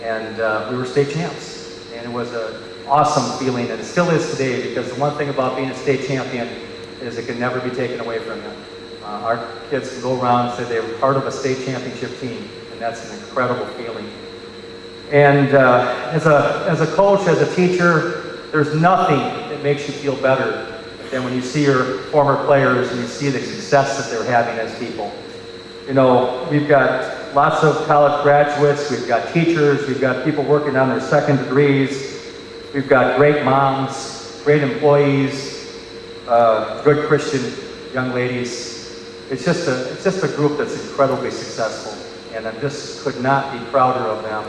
and we were state champs. And it was an awesome feeling, and it still is today, because the one thing about being a state champion is it can never be taken away from you. Our kids can go around and say they were part of a state championship team, and that's an incredible feeling. And as a coach, as a teacher, there's nothing that makes you feel better than when you see your former players and you see the success that they're having as people. You know, we've got lots of college graduates, we've got teachers, we've got people working on their second degrees, we've got great moms, great employees, good Christian young ladies. It's just a group that's incredibly successful, and I just could not be prouder of them.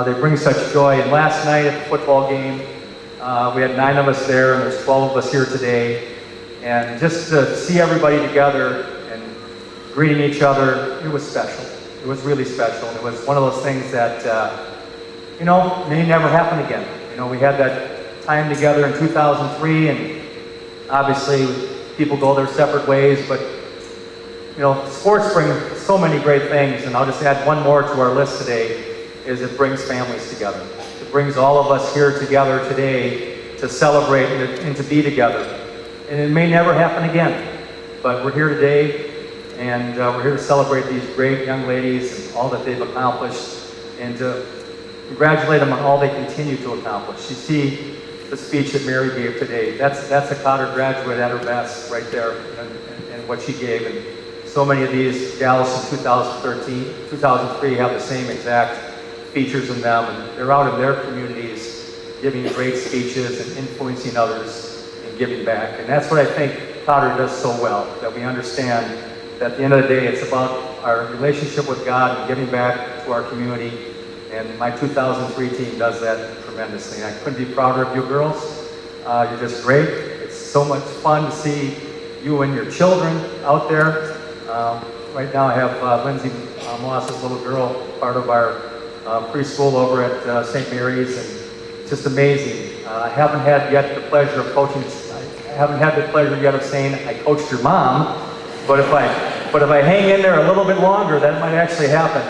They bring such joy. And last night at the football game, we had 9 of us there, and there's 12 of us here today. And just to see everybody together and greeting each other, it was special. It was really special. And it was one of those things that, may never happen again. You know, we had that time together in 2003, and obviously people go their separate ways, but sports bring so many great things, and I'll just add one more to our list today, is it brings families together. It brings all of us here together today to celebrate and to be together. And it may never happen again, but we're here today, and we're here to celebrate these great young ladies and all that they've accomplished, and to congratulate them on all they continue to accomplish. You see the speech that Mary gave today. That's a Cotter graduate at her best right there, and what she gave. And so many of these gals from 2003 have the same exact features in them, and they're out in their communities giving great speeches and influencing others and giving back. And that's what I think Cotter does so well, that we understand that at the end of the day, it's about our relationship with God and giving back to our community. And my 2003 team does that tremendously. And I couldn't be prouder of you girls. You're just great. It's so much fun to see you and your children out there. Right now I have Lindsay Moss's little girl, part of our preschool over at St. Mary's, and it's just amazing. I haven't had yet the pleasure of coaching. I haven't had the pleasure yet of saying I coached your mom, but if I hang in there a little bit longer, that might actually happen.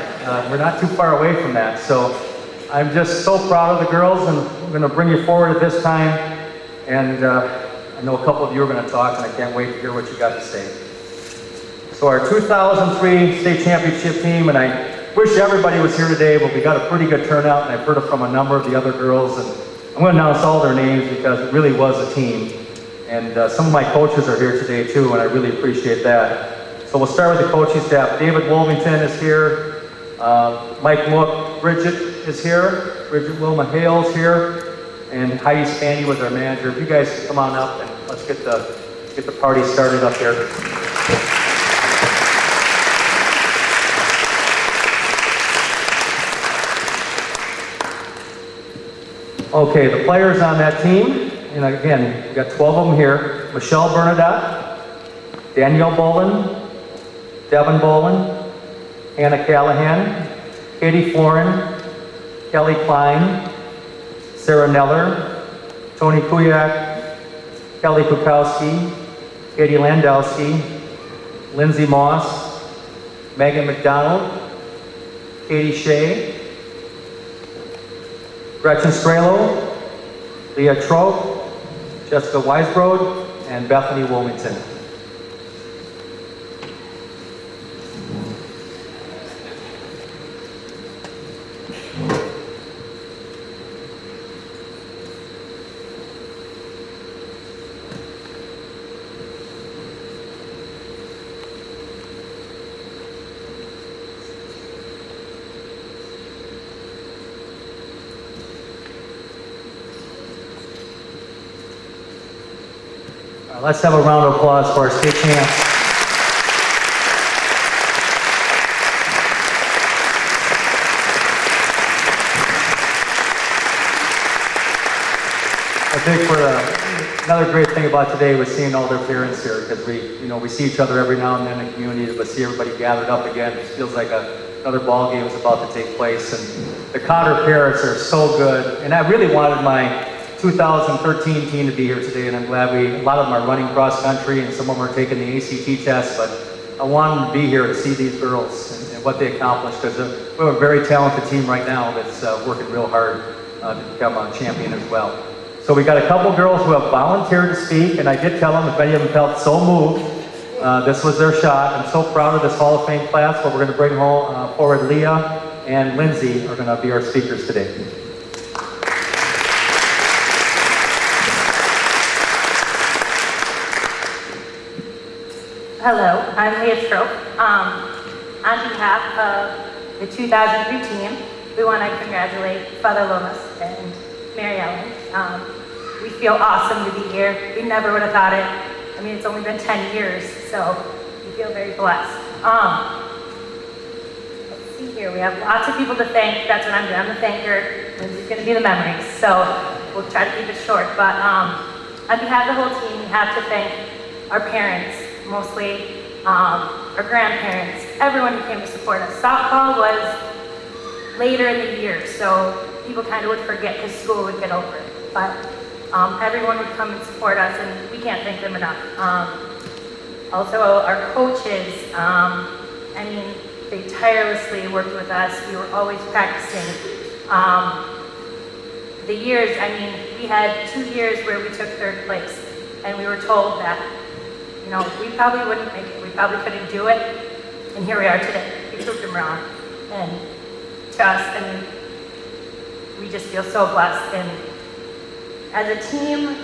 We're not too far away from that. So I'm just so proud of the girls, and I'm going to bring you forward at this time. And I know a couple of you are going to talk, and I can't wait to hear what you got to say. So our 2003 state championship team, and I wish everybody was here today, but we got a pretty good turnout, and I've heard from a number of the other girls, and I'm going to announce all their names because it really was a team. And some of my coaches are here today too, and I really appreciate that. So we'll start with the coaching staff. David Wolvington is here. Mike Mook, Bridget is here. Bridget Wilma Hale's here. And Heidi Spandy was our manager. If you guys can come on up and let's get the party started up here. Okay, the players on that team, and again, we've got 12 of them here. Michelle Bernadette, Danielle Bolin, Devin Bolin, Hannah Callahan, Katie Florin, Kelly Klein, Sarah Neller, Tony Kuyak, Kelly Kukowski, Katie Landowski, Lindsay Moss, Megan McDonald, Katie Shea, Gretchen Strelo, Leah Trope, Jessica Weisbrod, and Bethany Wilmington. Let's have a round of applause for our state champs. I think another great thing about today was seeing all their parents here, because we see each other every now and then in the community, but see everybody gathered up again, it feels like another ball game is about to take place. And the Cotter parents are so good, and I really wanted my 2013 team to be here today, and I'm glad a lot of them are running cross country and some of them are taking the ACT test, but I wanted them to be here to see these girls and what they accomplished, because we have a very talented team right now that's working real hard to become a champion as well. So we got a couple girls who have volunteered to speak, and I did tell them if any of them felt so moved, this was their shot. I'm so proud of this Hall of Fame class, but we're going to bring forward Leah and Lindsay are going to be our speakers today. Hello, I'm Leah Stroke. On behalf of the 2003 team, we want to congratulate Father Lomas and Mary Ellen. We feel awesome to be here. We never would have thought it. I mean, it's only been 10 years, so we feel very blessed. Let's see here, we have lots of people to thank. That's what I'm doing. I'm the thanker. Lindsay's going to be the memories, so we'll try to keep it short. But on behalf of the whole team, we have to thank our parents, mostly our grandparents, everyone who came to support us. Softball was later in the year, so people kind of would forget because school would get over it. But everyone would come and support us, and we can't thank them enough. Also, our coaches, I mean, they tirelessly worked with us. We were always practicing. The years, I mean, we had 2 years where we took 3rd place, and we were told that, you know, we probably wouldn't make it. We probably couldn't do it. And here we are today. We proved them wrong. And to us, I mean, we just feel so blessed. And as a team,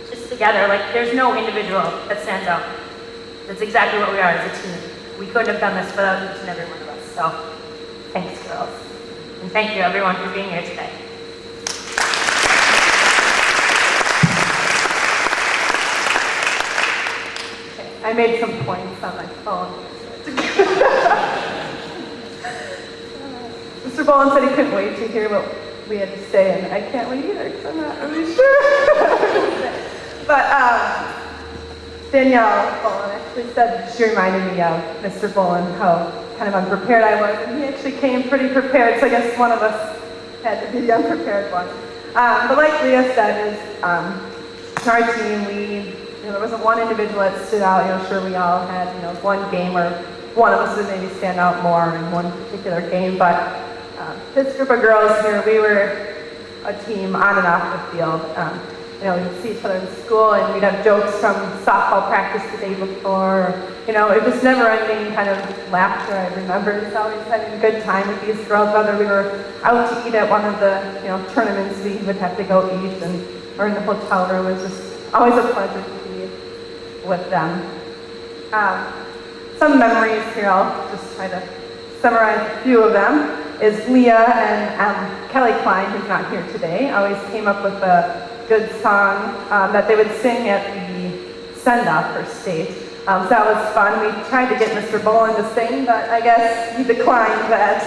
just together, like there's no individual that stands out. That's exactly what we are as a team. We couldn't have done this without each and every one of us. So thanks, girls. And thank you everyone for being here today. I made some points on my phone. Mr. Boland said he couldn't wait to hear what we had to say, and I can't wait either because I'm not really sure. But Danielle Boland actually said she reminded me of Mr. Boland, how kind of unprepared I was, and he actually came pretty prepared, so I guess one of us had to be the unprepared one. But like Leah said, is our team, there wasn't one individual that stood out. Sure, we all had, one game or one of us would maybe stand out more in one particular game. But this group of girls here, we were a team on and off the field. We'd see each other in school, and we'd have jokes from softball practice the day before. It was never-ending kind of laughter. I remember just always having a good time with these girls. Whether we were out to eat at one of the tournaments we would have to go eat, or in the hotel room, it was just always a pleasure to be with them. Some memories here, I'll just try to summarize a few of them, is Leah and Kelly Klein, who's not here today, always came up with a good song that they would sing at the send-off for state. So that was fun. We tried to get Mr. Boland to sing, but I guess he declined that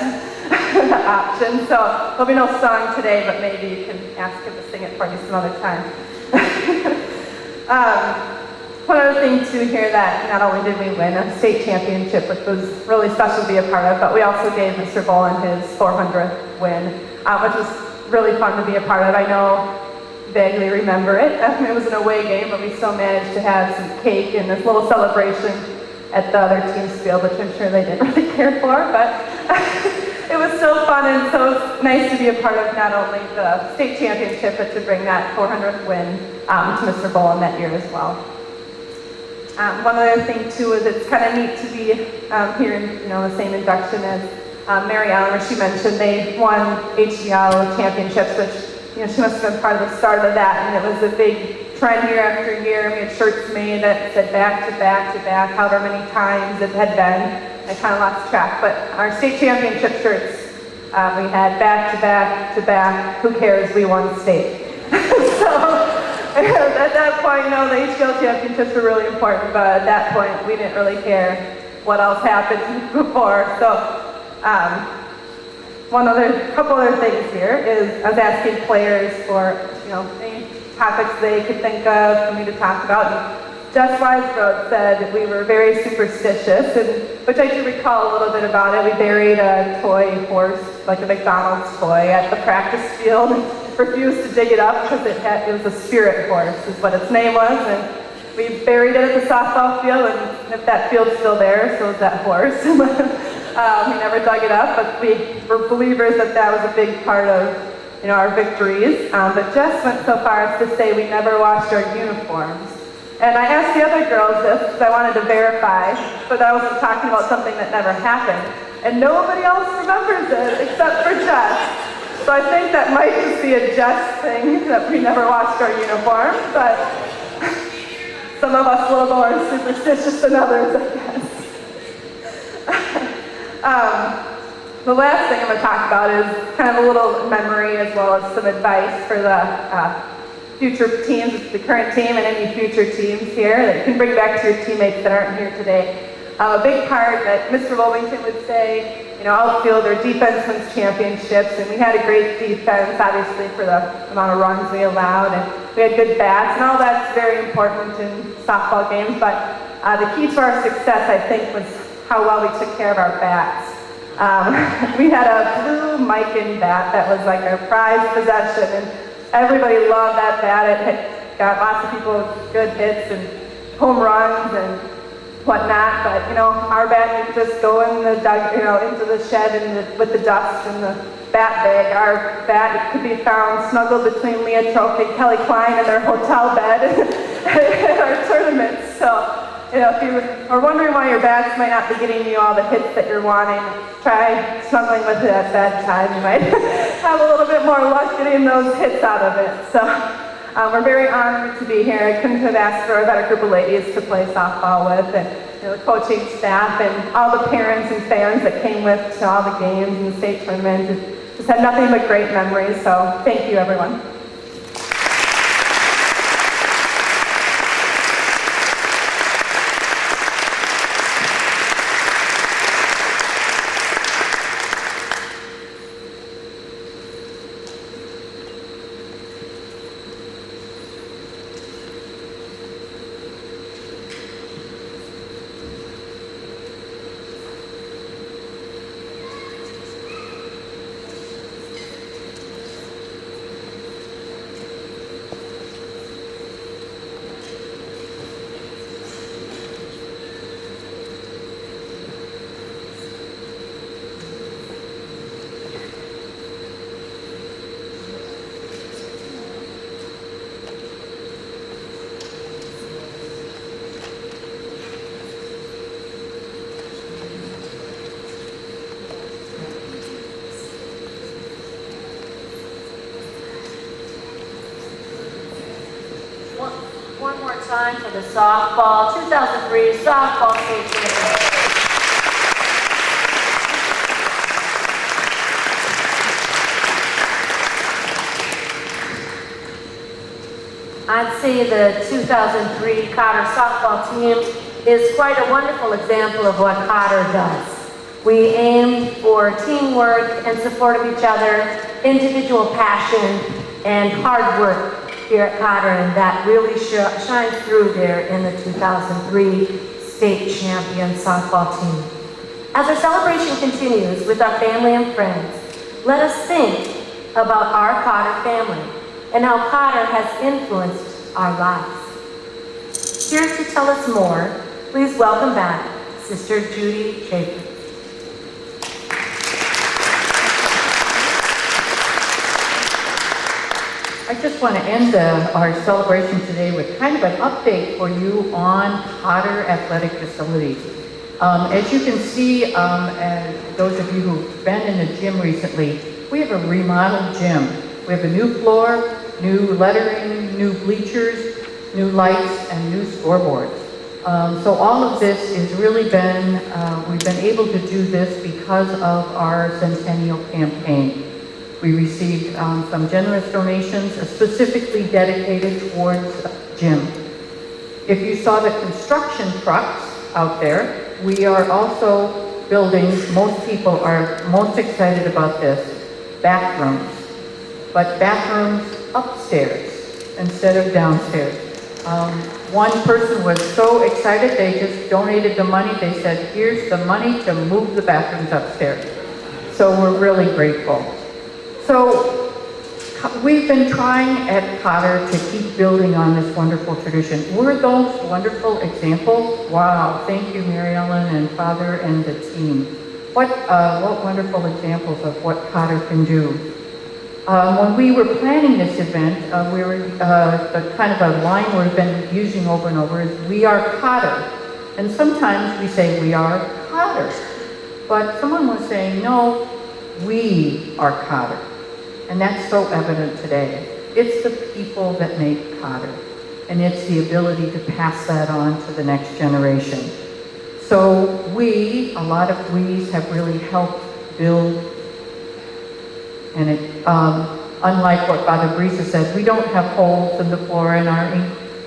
option. So there'll be no song today, but maybe you can ask him to sing it for you some other time. One other thing too here, that not only did we win a state championship, which was really special to be a part of, but we also gave Mr. Boland his 400th win, which was really fun to be a part of. I know, vaguely remember it. It was an away game, but we still managed to have some cake and this little celebration at the other team's field, which I'm sure they didn't really care for, but it was so fun and so nice to be a part of not only the state championship, but to bring that 400th win to Mr. Bowen that year as well. One other thing too is it's kind of neat to be here in the same induction as Mary Ellen, where she mentioned they won HDL championships, which she must have been part of the start of that, and it was a big trend year after year. We had shirts made that said back to back to back, however many times it had been. I kind of lost track, but our state championship shirts, we had back to back to back, who cares, we won state. So at that point, the HDL championships were really important, but at that point, we didn't really care what else happened before. So couple other things here is I was asking players for, any topics they could think of for me to talk about. And Jess Weisbrod said we were very superstitious, which I do recall a little bit about it. We buried a toy horse, like a McDonald's toy, at the practice field and refused to dig it up because it was a spirit horse, is what its name was. And we buried it at the softball field, and if that field's still there, so is that horse. We never dug it up, but we were believers that was a big part of our victories. But Jess went so far as to say we never washed our uniforms. And I asked the other girls this because I wanted to verify, but I was talking about something that never happened. And nobody else remembers it except for Jess. So I think that might just be a Jess thing, that we never washed our uniforms, but some of us a little more superstitious than others, I guess. The last thing I'm going to talk about is kind of a little memory as well as some advice for the future teams, the current team and any future teams here that you can bring back to your teammates that aren't here today. A big part that Mr. Wilmington would say, outfield or defense wins championships, and we had a great defense, obviously, for the amount of runs we allowed, and we had good bats, and all that's very important in softball games, but the key to our success, I think, was how well we took care of our bats. We had a blue Mikan bat that was like our prized possession, and everybody loved that bat. It got lots of people good hits and home runs and whatnot, but our bat didn't just go in the into the shed and with the dust and the bat bag. Our bat could be found snuggled between Leah Troke and Kelly Klein in their hotel bed at our tournaments. So, if you are wondering why your bats might not be getting you all the hits that you're wanting, try snuggling with it at bedtime. You might have a little bit more luck getting those hits out of it. So we're very honored to be here. I couldn't have asked for a better group of ladies to play softball with, and the coaching staff and all the parents and fans that came with to all the games and the state tournament. Just had nothing but great memories. So thank you, everyone. One more time for the softball, 2003 softball state championship. I'd say the 2003 Cotter softball team is quite a wonderful example of what Cotter does. We aim for teamwork and support of each other, individual passion, and hard work here at Cotter, and that really shines through there in the 2003 state champion softball team. As our celebration continues with our family and friends, let us think about our Cotter family and how Cotter has influenced our lives. Here to tell us more, please welcome back Sister Judy Schaefer. I just want to end our celebration today with kind of an update for you on Cotter Athletic Facilities. As you can see, and those of you who've been in the gym recently, we have a remodeled gym. We have a new floor, new lettering, new bleachers, new lights, and new scoreboards. So all of this has really been, we've been able to do this because of our centennial campaign. We received some generous donations specifically dedicated towards gym. If you saw the construction trucks out there, we are also building, most people are most excited about this, bathrooms. But bathrooms upstairs instead of downstairs. One person was so excited, they just donated the money. They said, here's the money to move the bathrooms upstairs. So we're really grateful. So we've been trying at Cotter to keep building on this wonderful tradition. Were those wonderful examples? Wow, thank you, Mary Ellen and Father and the team. What wonderful examples of what Cotter can do. When we were planning this event, we were the kind of a line we've been using over and over is "We are Cotter," and sometimes we say "We are Cotter," but someone was saying no, we are Cotter, and that's so evident today. It's the people that make Cotter, and it's the ability to pass that on to the next generation. So we, a lot of we's have really helped build. And it, unlike what Father Brisa said, we don't have holes in the floor and our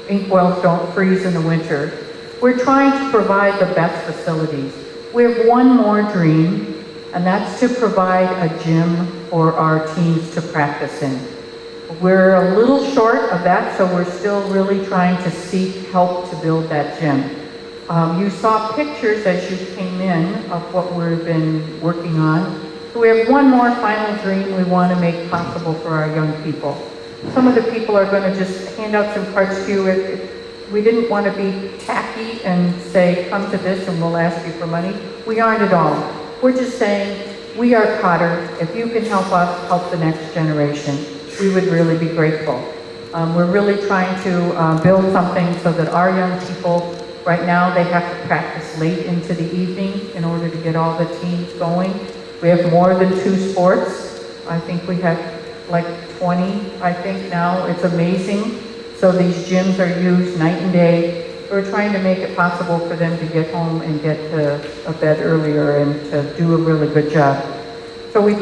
ink wells don't freeze in the winter. We're trying to provide the best facilities. We have one more dream, and that's to provide a gym for our teens to practice in. We're a little short of that, so we're still really trying to seek help to build that gym. You saw pictures as you came in of what we've been working on. So we have one more final dream we want to make possible for our young people. Some of the people are going to just hand out some cards to you. We didn't want to be tacky and say, come to this and we'll ask you for money. We aren't at all. We're just saying, we are Cotter. If you can help us help the next generation, we would really be grateful. We're really trying to build something so that our young people, right now they have to practice late into the evening in order to get all the teams going. We have more than 2 sports. I think we have like 20, I think now. It's amazing. So these gyms are used night and day. We're trying to make it possible for them to get home and get to a bed earlier and to do a really good job. So we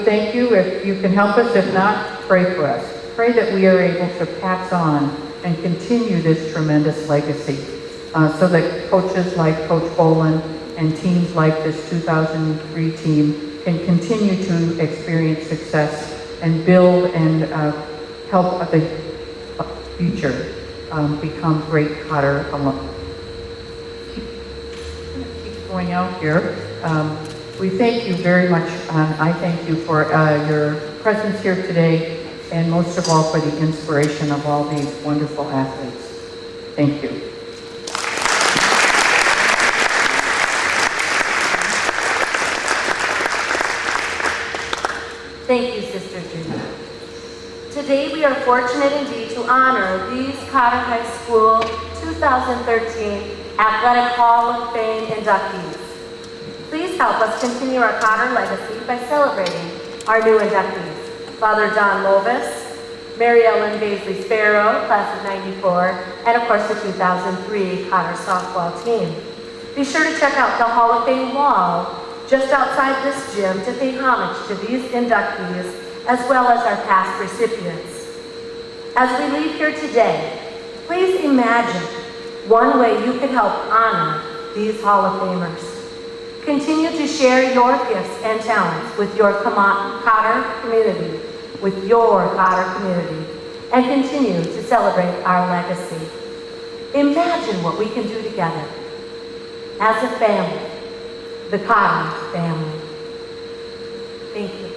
thank you. If you can help us, if not, pray for us. Pray that we are able to pass on and continue this tremendous legacy so that coaches like Coach Boland and teams like this 2003 team can continue to experience success and build and help the future become great Cotter alum. Keep going out here. We thank you very much. I thank you for your presence here today, and most of all for the inspiration of all these wonderful athletes. Thank you. Thank you, Sister Judy. Today we are fortunate indeed to honor these Cotter High School 2013 Athletic Hall of Fame inductees. Please help us continue our Cotter legacy by celebrating our new inductees. Father John Lovis, Mary Ellen Baisley Sparrow, class of 94, and of course the 2003 Cotter softball team. Be sure to check out the Hall of Fame wall just outside this gym to pay homage to these inductees as well as our past recipients. As we leave here today, please imagine one way you can help honor these Hall of Famers. Continue to share your gifts and talents with your Cotter community, and continue to celebrate our legacy. Imagine what we can do together as a family, the Cotter family. Thank you.